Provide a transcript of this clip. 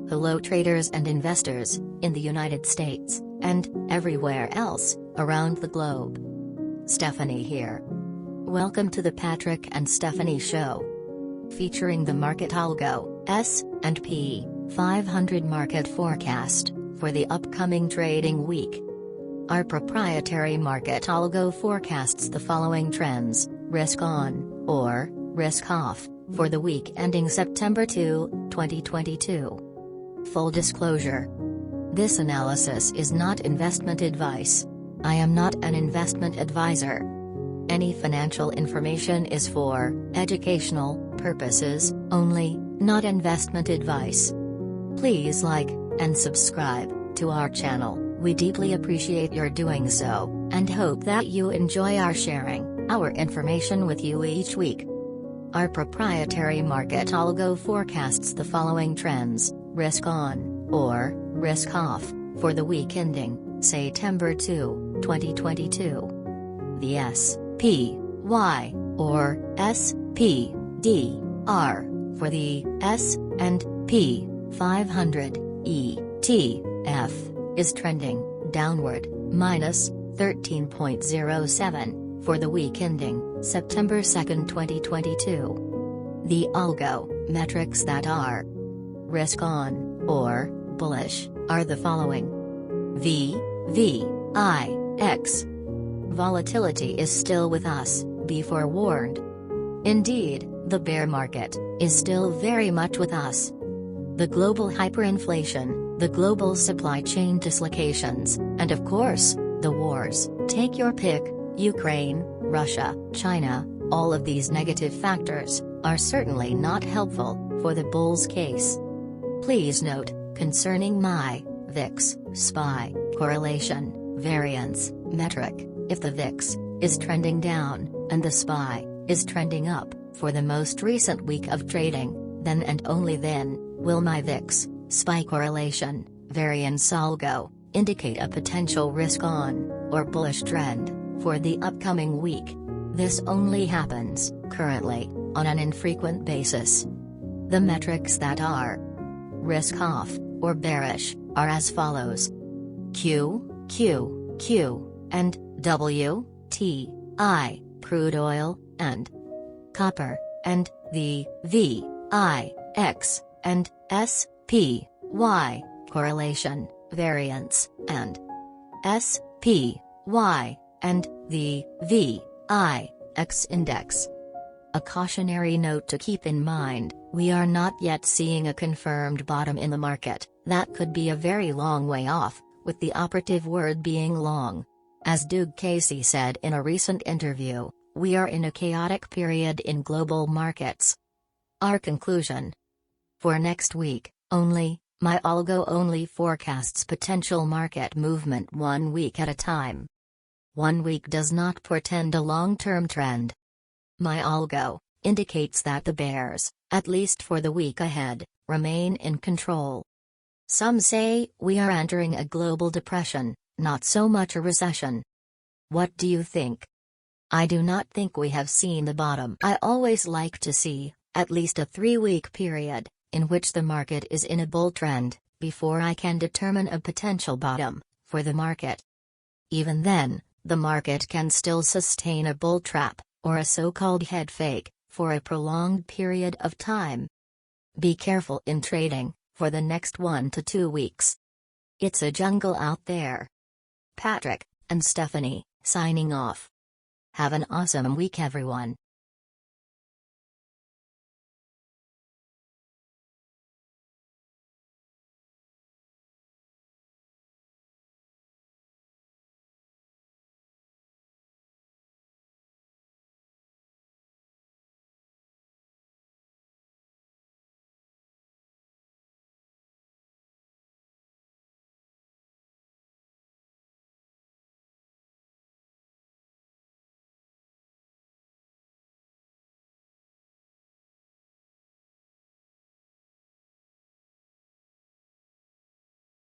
Hello traders and investors, in the United States, and everywhere else, around the globe. Stephanie here. Welcome to the Patrick and Stephanie Show. Featuring the Market-Algo S&P 500 market forecast for the upcoming trading week. Our proprietary Market-Algo forecasts the following trends: risk on, or risk off, for the week ending September 2, 2022. Full disclosure. This analysis is not investment advice. I am not an investment advisor. Any financial information is for educational purposes only, not investment advice. Please like and subscribe to our channel. We deeply appreciate your doing so, and hope that you enjoy our sharing our information with you each week. Our proprietary Market-Algo forecasts the following trends: risk on, or risk off, for the week ending September 2, 2022. The SPY, or SPDR, for the S&P 500 ETF, is trending downward, minus 13.07, for the week ending September 2, 2022. The algo metrics that are risk on, or bullish, are the following: VVIX. Volatility is still with us, be forewarned. Indeed, the bear market is still very much with us. The global hyperinflation, the global supply chain dislocations, and of course, the wars, take your pick, Ukraine, Russia, China, all of these negative factors are certainly not helpful for the bull's case. Please note, concerning my VIX SPY correlation variance metric, if the VIX is trending down and the SPY is trending up for the most recent week of trading, then and only then will my VIX SPY correlation variance algo indicate a potential risk on or bullish trend for the upcoming week. This only happens currently on an infrequent basis. The metrics that are risk off, or bearish, are as follows: Q, and WTI, crude oil, and copper, and the VIX and SPY correlation variance, and SPY and the VIX index. A cautionary note to keep in mind: we are not yet seeing a confirmed bottom in the market. That could be a very long way off, with the operative word being long. As Doug Casey said in a recent interview, we are in a chaotic period in global markets. Our conclusion: for next week only, my algo only forecasts potential market movement 1 week at a time. 1 week does not portend a long-term trend. My algo indicates that the bears, at least for the week ahead, remain in control. Some say we are entering a global depression, not so much a recession. What do you think? I do not think we have seen the bottom. I always like to see at least a 3-week period in which the market is in a bull trend before I can determine a potential bottom for the market. Even then, the market can still sustain a bull trap, or a so-called head fake, for a prolonged period of time. Be careful in trading for the next 1 to 2 weeks. It's a jungle out there. Patrick and Stephanie, signing off. Have an awesome week, everyone.